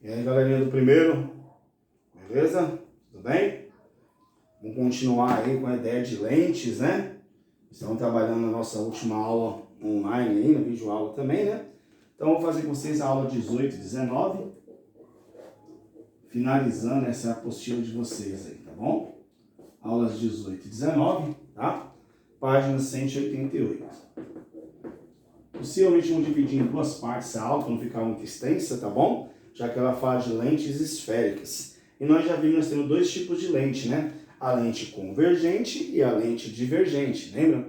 E aí, galerinha do primeiro, beleza? Tudo bem? Vamos continuar aí com a ideia de lentes, né? Estamos trabalhando na nossa última aula online aí, na videoaula também, né? Então, vou fazer com vocês a aula 18 e 19, finalizando essa apostila de vocês aí, tá bom? Aulas 18 e 19, tá? Página 188. Possivelmente vamos dividir em duas partes a aula, para não ficar muito extensa, tá bom? Já que ela fala de lentes esféricas. E nós já vimos, nós temos dois tipos de lente, né? A lente convergente e a lente divergente, lembra?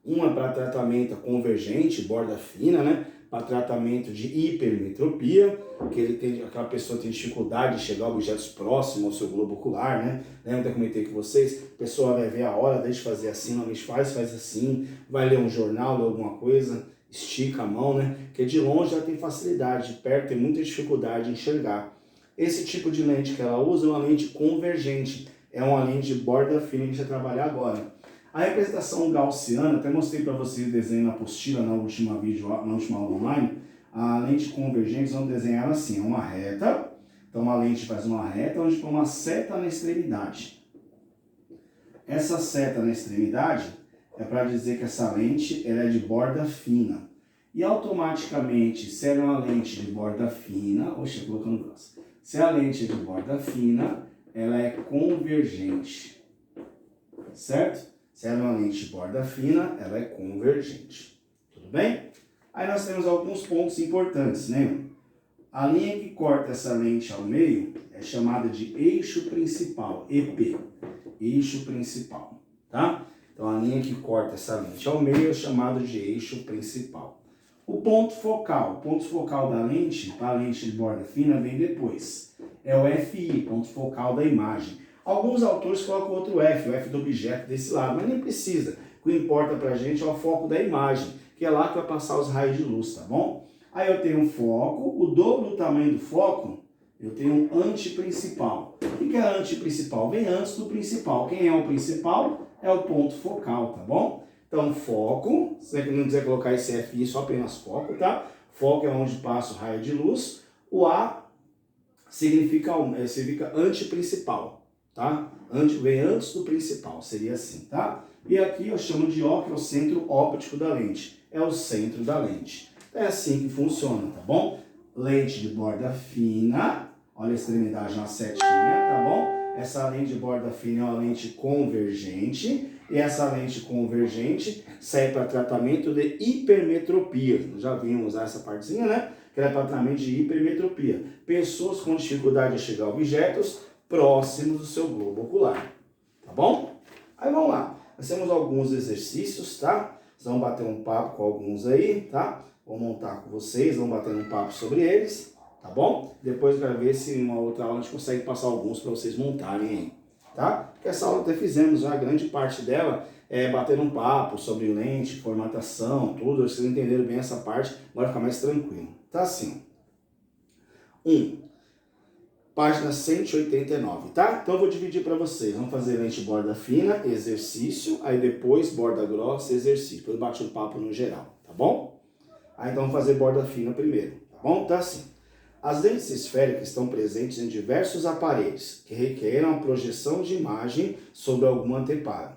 Uma para tratamento convergente, borda fina, né? Para tratamento de hipermetropia, que aquela pessoa tem dificuldade de chegar a objetos próximos ao seu globo ocular, né? Lembra que eu comentei com vocês? A pessoa vai ver a hora, deixa de fazer assim, normalmente faz assim, vai ler um jornal, ler alguma coisa, estica a mão, né? Porque de longe ela tem facilidade, de perto tem muita dificuldade de enxergar. Esse tipo de lente que ela usa é uma lente convergente, é uma lente de borda fina que a gente vai trabalhar agora. A representação gaussiana, até mostrei para vocês o desenho na apostila na última aula online. A lente convergente, vamos desenhar assim, uma reta. Então uma lente faz uma reta onde põe uma seta na extremidade. Essa seta na extremidade é para dizer que essa lente ela é de borda fina. E automaticamente, se ela é uma lente de borda fina, colocando grossa. Se a lente é de borda fina, ela é convergente. Certo? Se ela é uma lente de borda fina, ela é convergente. Tudo bem? Aí nós temos alguns pontos importantes, né? A linha que corta essa lente ao meio é chamada de eixo principal, EP. Eixo principal, tá? Então a linha que corta essa lente ao meio é chamada de eixo principal. O ponto focal da lente, para a lente de borda fina, vem depois. É o FI, ponto focal da imagem. Alguns autores colocam outro F, o F do objeto desse lado, mas nem precisa. O que importa pra gente é o foco da imagem, que é lá que vai passar os raios de luz, tá bom? Aí eu tenho um foco, o dobro do tamanho do foco, eu tenho um antiprincipal. O que é antiprincipal? Vem antes do principal. Quem é o principal? É o ponto focal, tá bom? Então, foco, se você não quiser colocar esse FI, só apenas foco, tá? Foco é onde passa o raio de luz. O A significa antiprincipal. Tá? Vem antes do principal, seria assim, tá? E aqui eu chamo de O, que é o centro óptico da lente. É o centro da lente. É assim que funciona, tá bom? Lente de borda fina, olha a extremidade na setinha, tá bom? Essa lente de borda fina é uma lente convergente, e essa lente convergente serve para tratamento de hipermetropia. Já vimos usar essa partezinha, né? Que é para tratamento de hipermetropia. Pessoas com dificuldade de chegar a objetos próximos do seu globo ocular, tá bom? Aí vamos lá, nós temos alguns exercícios, tá? Nós vamos bater um papo com alguns aí, tá? Vou montar com vocês, vamos bater um papo sobre eles, tá bom? Depois eu quero ver se em uma outra aula a gente consegue passar alguns para vocês montarem aí, tá? Porque essa aula até fizemos, já a grande parte dela é bater um papo sobre lente, formatação, tudo, vocês entenderam bem essa parte, agora ficar mais tranquilo. Tá assim, página 189, tá? Então eu vou dividir para vocês. Vamos fazer lente borda fina, exercício, aí depois borda grossa, exercício. Depois bate um papo no geral, tá bom? Aí então vamos fazer borda fina primeiro, tá bom? Tá assim. As lentes esféricas estão presentes em diversos aparelhos que requerem a projeção de imagem sobre algum anteparo.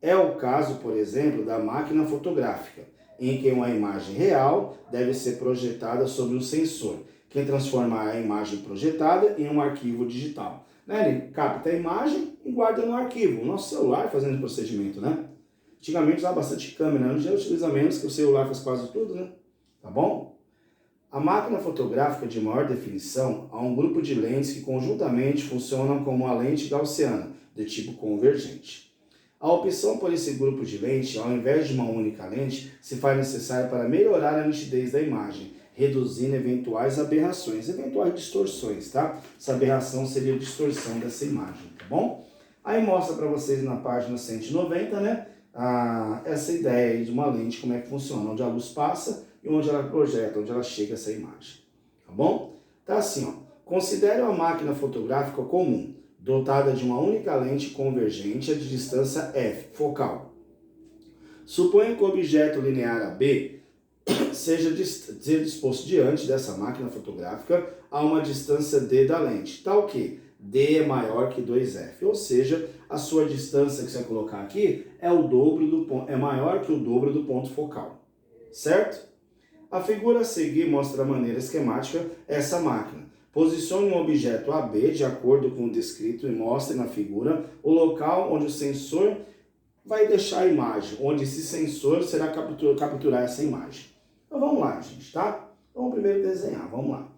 É o caso, por exemplo, da máquina fotográfica, em que uma imagem real deve ser projetada sobre um sensor, que transforma a imagem projetada em um arquivo digital. Né? Ele capta a imagem e guarda no arquivo. O nosso celular fazendo esse procedimento, né? Antigamente usava bastante câmera, hoje utiliza menos, que o celular faz quase tudo, né? Tá bom? A máquina fotográfica de maior definição há um grupo de lentes que conjuntamente funcionam como uma lente gaussiana, de tipo convergente. A opção por esse grupo de lente, ao invés de uma única lente, se faz necessária para melhorar a nitidez da imagem, reduzindo eventuais aberrações, eventuais distorções, tá? Essa aberração seria a distorção dessa imagem, tá bom? Aí mostra para vocês na página 190, né? Essa ideia aí de uma lente, como é que funciona, onde a luz passa e onde ela projeta, onde ela chega essa imagem, tá bom? Tá assim, ó. Considere uma máquina fotográfica comum, dotada de uma única lente convergente de distância f, focal. Suponha que o objeto linear AB seja disposto diante dessa máquina fotográfica a uma distância d da lente. Tal que d é maior que 2f, ou seja, a sua distância que você vai colocar aqui é maior que o dobro do ponto focal, certo? A figura a seguir mostra a maneira esquemática essa máquina. Posicione um objeto AB de acordo com o descrito e mostre na figura o local onde o sensor vai deixar a imagem, onde esse sensor será capturar essa imagem. Então vamos lá, gente, tá? Vamos primeiro desenhar, vamos lá.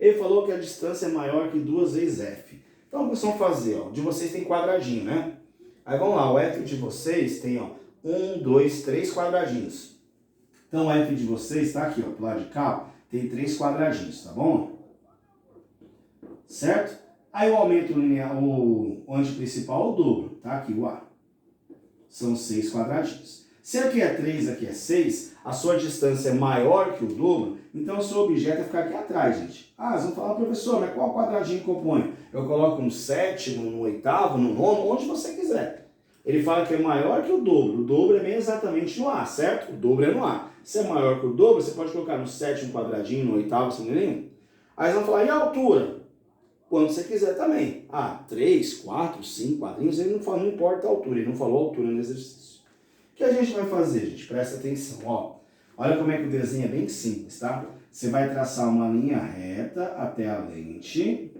Ele falou que a distância é maior que 2 vezes f. Então o que vocês vão fazer? Ó, de vocês tem quadradinho, né? Aí vamos lá, o f de vocês tem 1, 2, 3 quadradinhos. Então o f de vocês está aqui, ó, pro lado de cá, ó, tem 3 quadradinhos, tá bom? Certo? Aí o aumento linear, o antiprincipal, o dobro, tá aqui o A. São 6 quadradinhos. Se aqui é 3, aqui é 6, a sua distância é maior que o dobro, então o seu objeto vai ficar aqui atrás, gente. Ah, vocês vão falar, professor, mas qual quadradinho que eu ponho? Eu coloco no sétimo, no oitavo, no nono, onde você quiser. Ele fala que é maior que o dobro é bem exatamente no A, certo? O dobro é no A. Se é maior que o dobro, você pode colocar no sétimo quadradinho, no oitavo, sem nenhum. Aí vocês vão falar, e a altura? Quando você quiser também. Ah, 3, 4, 5 quadrinhos, ele não importa a altura, ele não falou a altura no exercício. O que a gente vai fazer, gente? Presta atenção, ó. Olha como é que o desenho é bem simples, tá? Você vai traçar uma linha reta até a lente,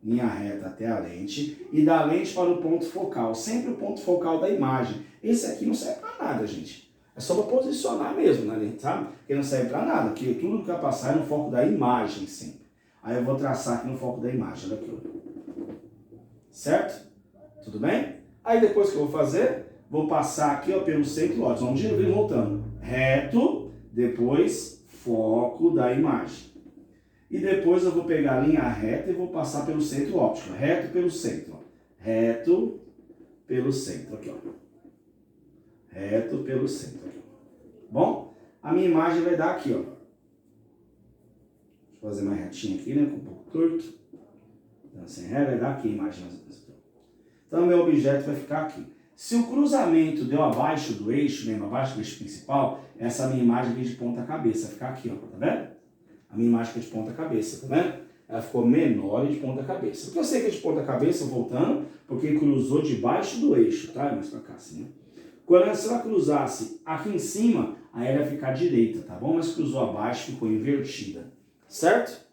e da lente para o ponto focal, sempre o ponto focal da imagem. Esse aqui não serve para nada, gente. É só para posicionar mesmo, né, sabe? Porque não serve para nada, porque tudo que vai passar é no foco da imagem sempre. Aí eu vou traçar aqui no foco da imagem, olha aqui, ó. Certo? Tudo bem? Aí depois que eu vou fazer, vou passar aqui, ó, pelo centro, ó, vamos vir voltando. Reto, depois foco da imagem. E depois eu vou pegar a linha reta e vou passar pelo centro óptico. Reto pelo centro, ó. Reto pelo centro, aqui, ó. Reto pelo centro, aqui, ó. Bom? A minha imagem vai dar aqui, ó. Fazer mais retinho aqui, né? Com um pouco torto. Então, sem ré, vai dar aqui a imagem mais ou menos. Então, meu objeto vai ficar aqui. Se o cruzamento deu abaixo do eixo, mesmo, abaixo do eixo principal, essa minha imagem vem de ponta cabeça. Vai ficar aqui, ó. Tá vendo? A minha imagem fica de ponta cabeça, tá vendo? Ela ficou menor e de ponta cabeça. Porque eu sei que é de ponta cabeça, voltando, porque cruzou debaixo do eixo, tá? Mais pra cá, assim, né? Quando se ela cruzasse aqui em cima, aí ela ia ficar direita, tá bom? Mas cruzou abaixo, ficou invertida. Certo?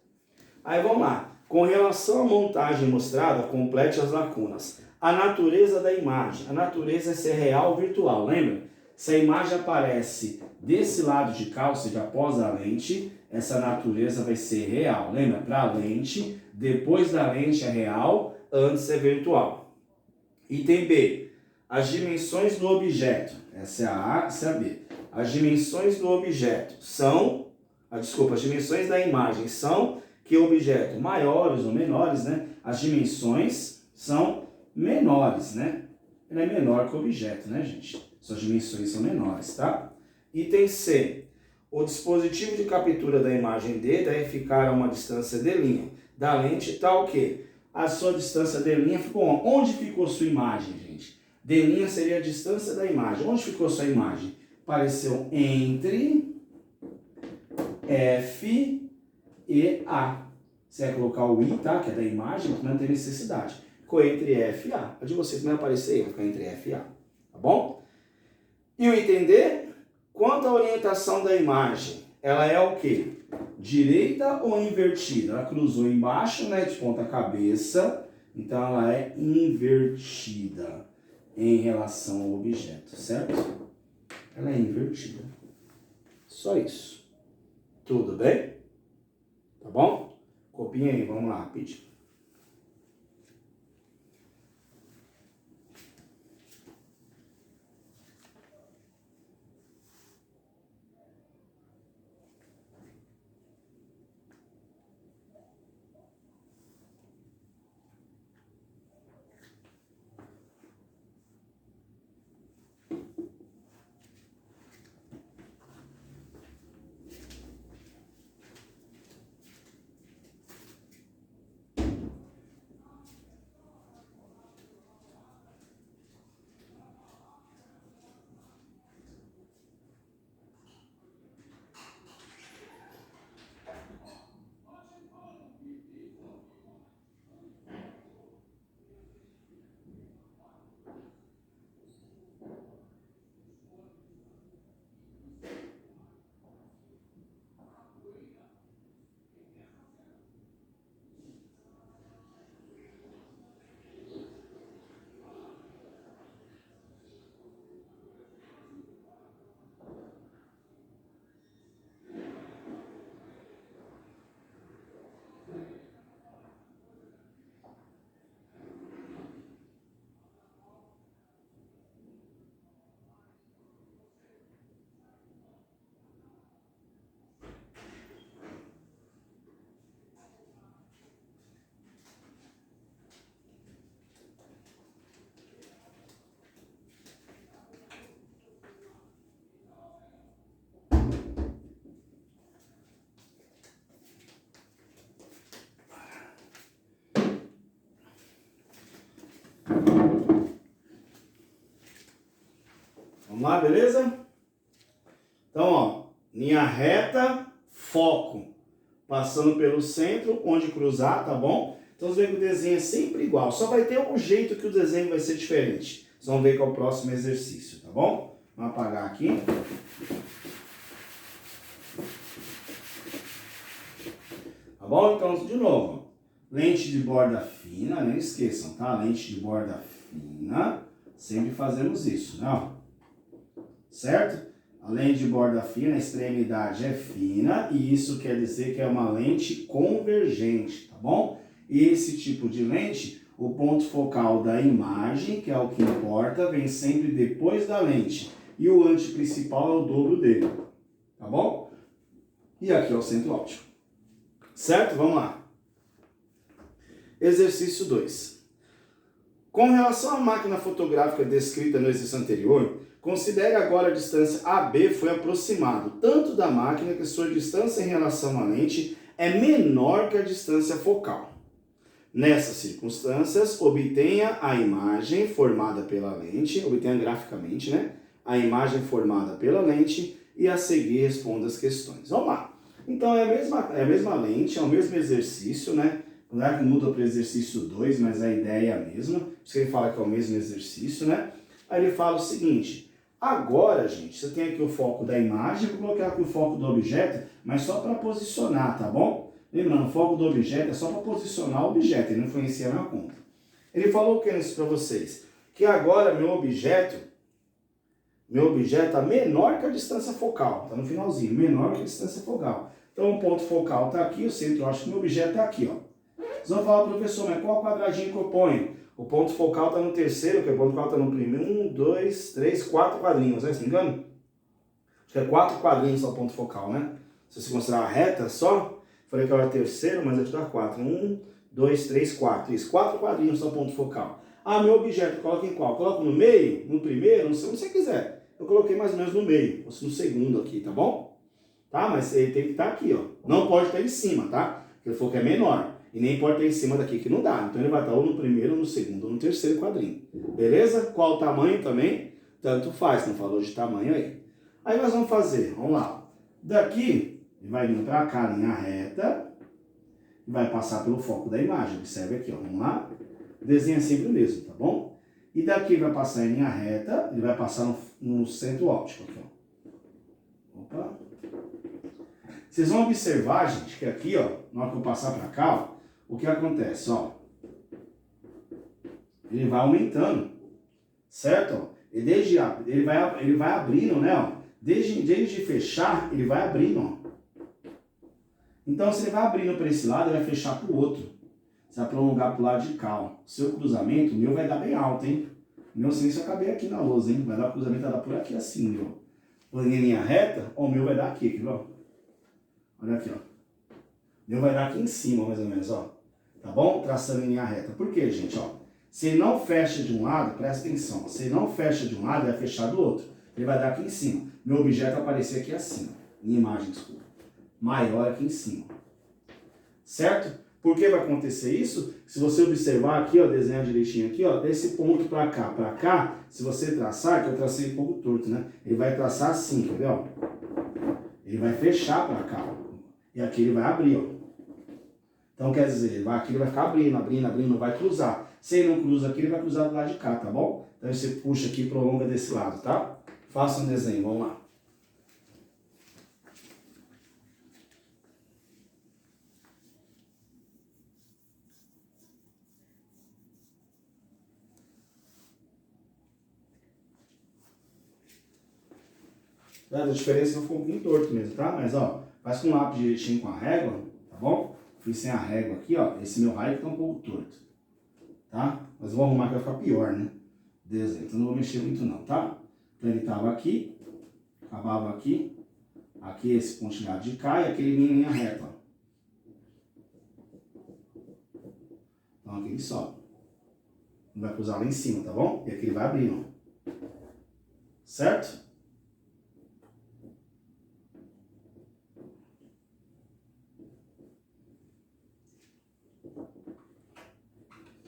Aí vamos lá. Com relação à montagem mostrada, complete as lacunas. A natureza da imagem. A natureza é ser real ou virtual, lembra? Se a imagem aparece desse lado de cá, ou seja, após a lente, essa natureza vai ser real. Lembra? Para a lente, depois da lente é real, antes é virtual. Item B. As dimensões do objeto. Essa é a A, essa é a B. As dimensões do objeto são... as dimensões da imagem são que o objeto maiores ou menores, né? As dimensões são menores, né? Ele é menor que o objeto, né, gente? Suas dimensões são menores, tá? Item C. O dispositivo de captura da imagem D deve ficar a uma distância d', da lente tal que a sua distância d' ficou onde ficou sua imagem, gente? D' seria a distância da imagem. Onde ficou sua imagem? Apareceu entre F e A. Você vai colocar o I, tá? Que é da imagem, que não tem necessidade. Ficou entre F e A. A de vocês não vai aparecer aí, vai ficar entre F e A. Tá bom? E o item D, quanto à orientação da imagem, ela é o quê? Direita ou invertida? Ela cruzou embaixo, né? De ponta cabeça. Então ela é invertida em relação ao objeto, certo? Ela é invertida. Só isso. Tudo bem? Tá bom? Copinha aí, vamos lá, rapidinho. Vamos lá, beleza? Então, ó, linha reta, foco, passando pelo centro, onde cruzar, tá bom? Então, vocês veem que o desenho é sempre igual, só vai ter um jeito que o desenho vai ser diferente. Vocês vão ver qual é o próximo exercício, tá bom? Vamos apagar aqui. Tá bom? Então, de novo, lente de borda fina, não esqueçam, tá? Lente de borda fina, sempre fazemos isso, né? Certo? A lente de borda fina, a extremidade é fina, e isso quer dizer que é uma lente convergente, tá bom? E esse tipo de lente, o ponto focal da imagem, que é o que importa, vem sempre depois da lente. E o antiprincipal é o dobro dele, tá bom? E aqui é o centro óptico. Certo? Vamos lá. Exercício 2. Com relação à máquina fotográfica descrita no exercício anterior, considere agora a distância AB foi aproximado tanto da máquina que sua distância em relação à lente é menor que a distância focal. Nessas circunstâncias, obtenha a imagem formada pela lente, obtenha graficamente, né? A imagem formada pela lente e a seguir responda as questões. Vamos lá. Então é a mesma lente, é o mesmo exercício, né? Não é que muda para o exercício 2, mas a ideia é a mesma. Por isso que ele fala que é o mesmo exercício, né? Aí ele fala o seguinte: agora, gente, você tem aqui o foco da imagem, vou colocar aqui o foco do objeto, mas só para posicionar, tá bom? Lembrando, o foco do objeto é só para posicionar o objeto, ele não influencia na conta. Ele falou o que isso para vocês? Que agora meu objeto está menor que a distância focal, está no finalzinho, menor que a distância focal. Então o ponto focal está aqui, o centro, eu acho que meu objeto está aqui, ó. Vocês vão falar, professor, mas qual quadradinho que eu ponho? O ponto focal está no terceiro, que o ponto focal está no primeiro. 1, 2, 3, 4 quadrinhos, né? Se não me engano? Acho que é 4 quadrinhos só o ponto focal, né? Se você considerar a reta só, falei que era o terceiro, mas eu te dar 4. 1, 2, 3, 4. Isso, 4 quadrinhos só o ponto focal. Ah, meu objeto, coloca em qual? Coloco no meio, no primeiro, no segundo, se você quiser. Eu coloquei mais ou menos no meio, ou no segundo aqui, tá bom? Tá? Mas ele tem que estar aqui, ó. Não pode estar em cima, tá? Porque ele falou que é menor. E nem pode estar em cima daqui, que não dá. Então ele vai estar ou no primeiro, ou no segundo, ou no terceiro quadrinho. Beleza? Qual o tamanho também? Tanto faz, não falou de tamanho aí. Aí nós vamos fazer, vamos lá. Daqui, ele vai vir para cá, linha reta, e vai passar pelo foco da imagem. Observe aqui, ó. Vamos lá. O desenho é sempre o mesmo, tá bom? E daqui vai passar em linha reta, ele vai passar no centro óptico aqui, ó. Opa. Vocês vão observar, gente, que aqui, ó, na hora que eu passar para cá, ó, o que acontece, ó? Ele vai aumentando, certo? Ó? Ele vai abrindo, né? Ó? Desde fechar, ele vai abrindo, ó. Então, se ele vai abrindo para esse lado, ele vai fechar para o outro. Você vai prolongar para o lado de cá, ó. Seu cruzamento, o meu vai dar bem alto, hein? O meu sem se eu acabei aqui na lousa, hein? Vai dar o cruzamento, vai dar por aqui assim, ó. Põe em linha reta, ó, o meu vai dar aqui, ó. Olha aqui, ó. O meu vai dar aqui em cima, mais ou menos, ó. Tá bom? Traçando em linha reta. Por quê, gente? Ó, se ele não fecha de um lado, presta atenção. Se ele não fecha de um lado, ele vai fechar do outro. Ele vai dar aqui em cima. Meu objeto vai aparecer aqui assim. Minha imagem, desculpa. Maior aqui em cima. Certo? Por que vai acontecer isso? Se você observar aqui, ó, desenhar direitinho aqui, ó, desse ponto para cá, se você traçar, que eu tracei um pouco torto, né? Ele vai traçar assim, quer ver, ó? Ele vai fechar para cá, ó. E aqui ele vai abrir, ó. Então, quer dizer, aqui ele vai ficar abrindo, não vai cruzar. Se ele não cruza aqui, ele vai cruzar do lado de cá, tá bom? Então, você puxa aqui e prolonga desse lado, tá? Faça um desenho, vamos lá. A diferença ficou um pouquinho torto mesmo, tá? Mas, ó, faz com o lápis direitinho com a régua, tá bom? Fiz sem a régua aqui, ó. Esse meu raio tá um pouco torto, tá? Mas eu vou arrumar que vai ficar pior, né? Desenho. Então não vou mexer muito não, tá? Então ele tava aqui, acabava aqui, aqui esse pontilhado de cá e aquele em linha reta, ó. Então aqui ele sobe. Não vai cruzar lá em cima, tá bom? E aqui ele vai abrindo, ó. Certo?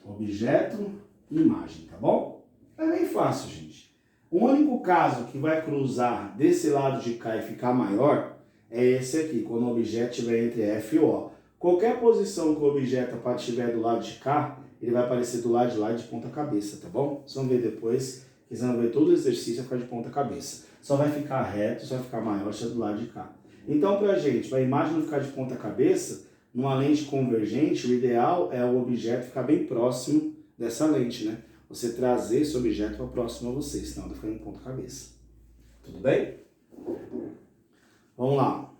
Objeto, imagem, tá bom? É bem fácil, gente. O único caso que vai cruzar desse lado de cá e ficar maior, é esse aqui, quando o objeto estiver entre F e O. Qualquer posição que o objeto estiver do lado de cá, ele vai aparecer do lado de lá de ponta cabeça, tá bom? Vocês vão ver depois, que vocês vão ver todo o exercício vai ficar de ponta cabeça. Só vai ficar reto, só vai ficar maior se é do lado de cá. Então, pra gente, para a imagem não ficar de ponta cabeça, numa lente convergente, o ideal é o objeto ficar bem próximo dessa lente, né? Você trazer esse objeto para próximo a você, senão vai ficar em ponta cabeça. Tudo bem? Vamos lá.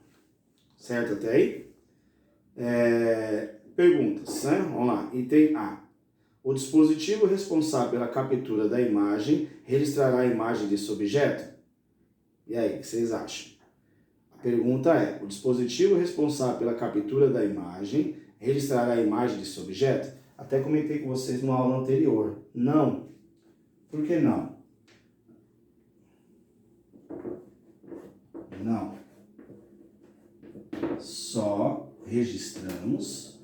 Certo até aí? Perguntas, né? Vamos lá. Item A. O dispositivo responsável pela captura da imagem registrará a imagem desse objeto? E aí, o que vocês acham? A pergunta é, o dispositivo responsável pela captura da imagem registrará a imagem desse objeto? Até comentei com vocês numa aula anterior. Não. Por que não? Não. Só registramos,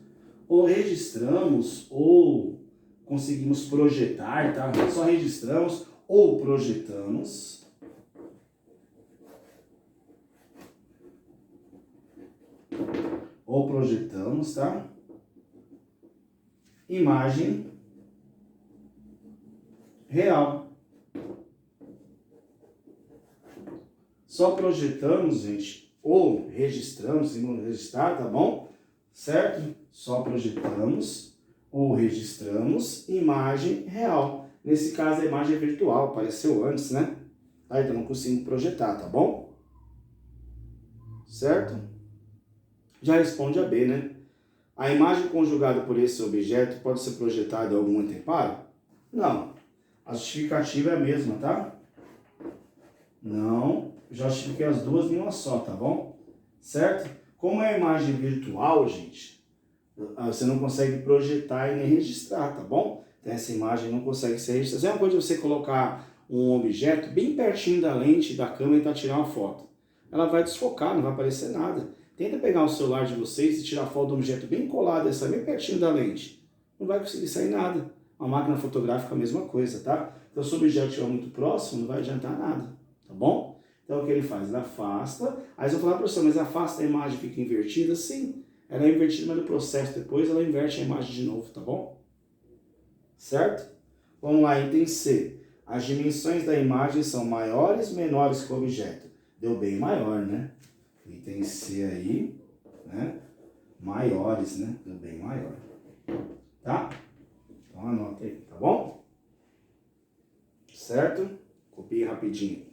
ou conseguimos projetar, tá? Só registramos ou projetamos tá? Imagem real. Só projetamos, gente, ou registramos, se não registrar, tá bom? Certo? Só projetamos ou registramos imagem real. Nesse caso, a imagem é virtual, apareceu antes, né? Aí então não consigo projetar, tá bom? Certo? Já responde a B, né? A imagem conjugada por esse objeto pode ser projetada em algum anteparo? Não. A justificativa é a mesma, tá? Não. Já justifiquei as duas em uma só, tá bom? Certo? Como é a imagem virtual, gente, você não consegue projetar e nem registrar, tá bom? Então essa imagem não consegue ser registrada. É uma coisa você colocar um objeto bem pertinho da lente da câmera e tentar tirar uma foto. Ela vai desfocar, não vai aparecer nada. Tenta pegar o celular de vocês e tirar foto do objeto bem colado, essa bem pertinho da lente. Não vai conseguir sair nada. A máquina fotográfica é a mesma coisa, tá? Então se o objeto estiver muito próximo, não vai adiantar nada, tá bom? Então o que ele faz? Ele afasta. Aí você vai falar, professor, mas afasta a imagem e fica invertida? Sim, ela é invertida, mas no processo depois ela inverte a imagem de novo, tá bom? Certo? Vamos lá, item C. As dimensões da imagem são maiores ou menores que o objeto? Deu bem maior, né? Item C aí, né? Maiores, né? Deu bem maior. Tá? Então anota aí, tá bom? Certo? Copie rapidinho.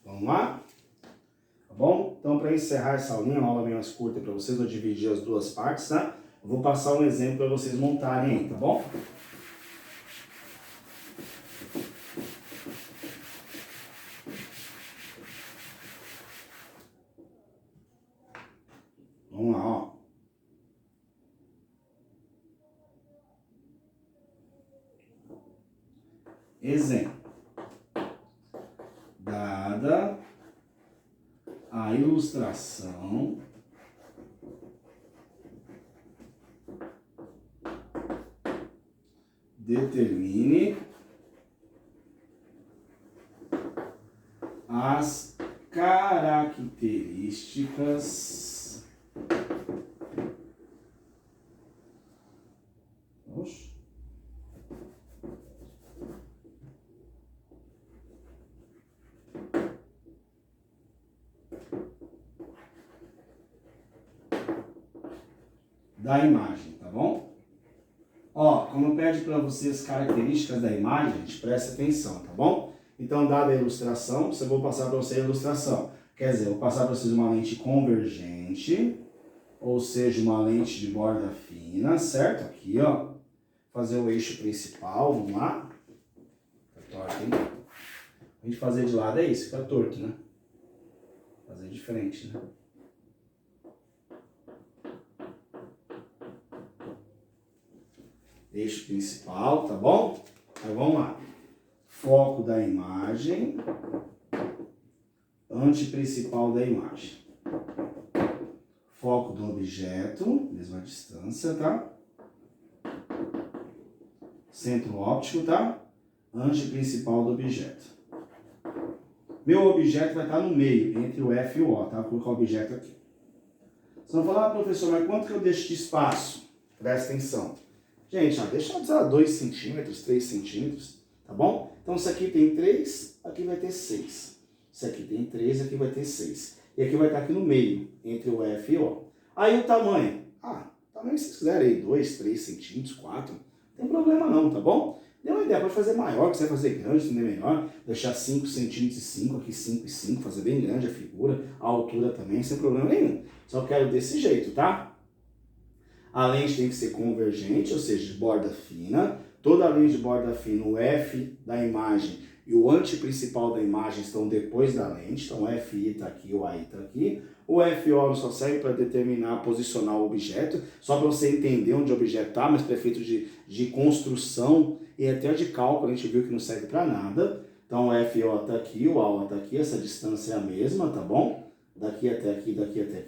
Vamos lá? Tá bom? Então, para encerrar essa aulinha, uma aula bem mais curta para vocês, vou dividir as duas partes, tá? Eu vou passar um exemplo para vocês montarem aí, tá bom? Vamos lá, ó. Exemplo. Dada a ilustração, determine as características Oxe. Da imagem, tá bom? Ó, como eu pede para vocês características da imagem, gente, preste atenção, tá bom? Então, dada a ilustração, eu vou passar para vocês a ilustração. Quer dizer, eu vou passar para vocês uma lente convergente, ou seja, uma lente de borda fina, certo? Aqui, ó. Fazer o eixo principal, vamos lá. Tá torto, hein? A gente fazer de lado é isso, fica torto, né? Fazer diferente, né? Eixo principal, tá bom? Então vamos lá. Foco da imagem. Anteprincipal da imagem. Foco do objeto, mesma distância, tá? Centro óptico, tá? Anteprincipal do objeto. Meu objeto vai estar no meio, entre o F e o O, tá? Vou colocar o objeto aqui. Você vai falar, professor, mas quanto que eu deixo de espaço? Presta atenção. Gente, ó, deixa eu usar 2 centímetros, 3 centímetros, tá bom? Então, se aqui tem 3, aqui vai ter 6. Se aqui tem 3, aqui vai ter 6. E aqui vai estar aqui no meio, entre o F e o O. Aí o tamanho. Tamanho se vocês quiserem aí, 2, 3 centímetros, 4. Não tem problema não, tá bom? Dê uma ideia, pode fazer maior, quiser fazer grande, também melhor. Deixar 5 centímetros e 5, aqui 5 e 5, fazer bem grande a figura, a altura também, sem problema nenhum. Só quero desse jeito, tá? A lente tem que ser convergente, ou seja, de borda fina. Toda a lente de borda fina, o F da imagem e o anteprincipal da imagem estão depois da lente. Então, o FI está aqui, o AI está aqui. O FO só serve para determinar, posicionar o objeto, só para você entender onde o objeto está, mas para efeito de construção e até de cálculo, a gente viu que não serve para nada. Então, o FO está aqui, o AO está aqui, essa distância é a mesma, tá bom? Daqui até aqui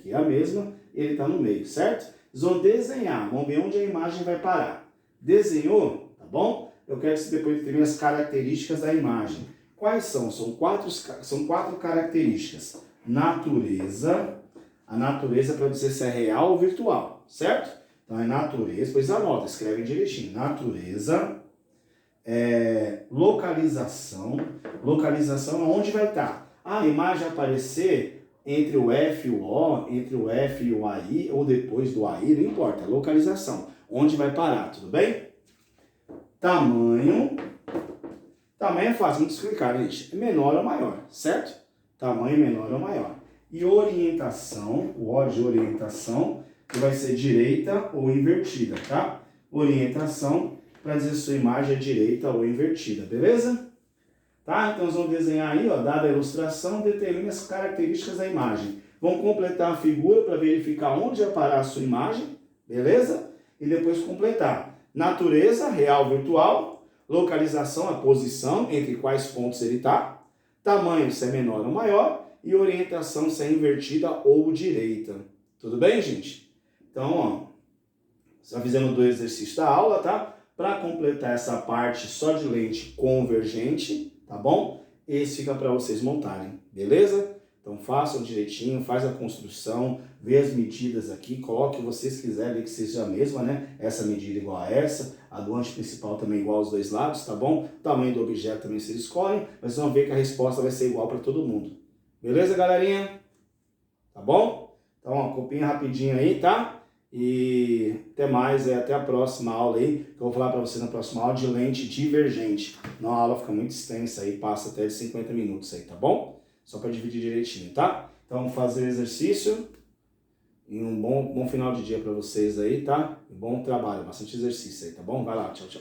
é a mesma, e ele está no meio, certo? Eles vão desenhar, vamos ver onde a imagem vai parar. Desenhou, tá bom? Eu quero que você depois determine as características da imagem. Quais são? São quatro características. Natureza. A natureza para dizer se é real ou virtual, certo? Então é natureza, depois anota, escreve direitinho. Natureza. Localização. Localização onde vai estar? A imagem vai aparecer entre o F e o O, entre o F e o AI, ou depois do AI, não importa, localização. Onde vai parar, tudo bem? Tamanho. Tamanho é fácil de explicar, gente. É menor ou maior, certo? Tamanho menor ou maior. E orientação, o O de orientação, que vai ser direita ou invertida, tá? Orientação, para dizer se sua imagem é direita ou invertida, beleza? Tá? Então, nós vamos desenhar aí, ó, dada a ilustração, determine as características da imagem. Vamos completar a figura para verificar onde vai parar a sua imagem, beleza? E depois completar. Natureza, real, virtual. Localização, a posição, entre quais pontos ele está. Tamanho, se é menor ou maior. E orientação, se é invertida ou direita. Tudo bem, gente? Então, ó, já fizemos 2 exercícios da aula, tá? Para completar essa parte só de lente convergente, tá bom? Esse fica para vocês montarem, beleza? Então façam direitinho, faz a construção, vê as medidas aqui, coloque o que vocês quiserem que seja a mesma, né? Essa medida igual a essa, a do anteprincipal também igual aos dois lados, tá bom? O tamanho do objeto também vocês escolhem, mas vocês vão ver que a resposta vai ser igual para todo mundo. Beleza, galerinha? Tá bom? Então, ó, copinha rapidinho aí, tá? E até mais, até a próxima aula aí, que eu vou falar para você na próxima aula de lente divergente. Não, a aula fica muito extensa aí, passa até de 50 minutos aí, tá bom? Só para dividir direitinho, tá? Então, vamos fazer o exercício e um bom final de dia para vocês aí, tá? E bom trabalho, bastante exercício aí, tá bom? Vai lá, tchau, tchau.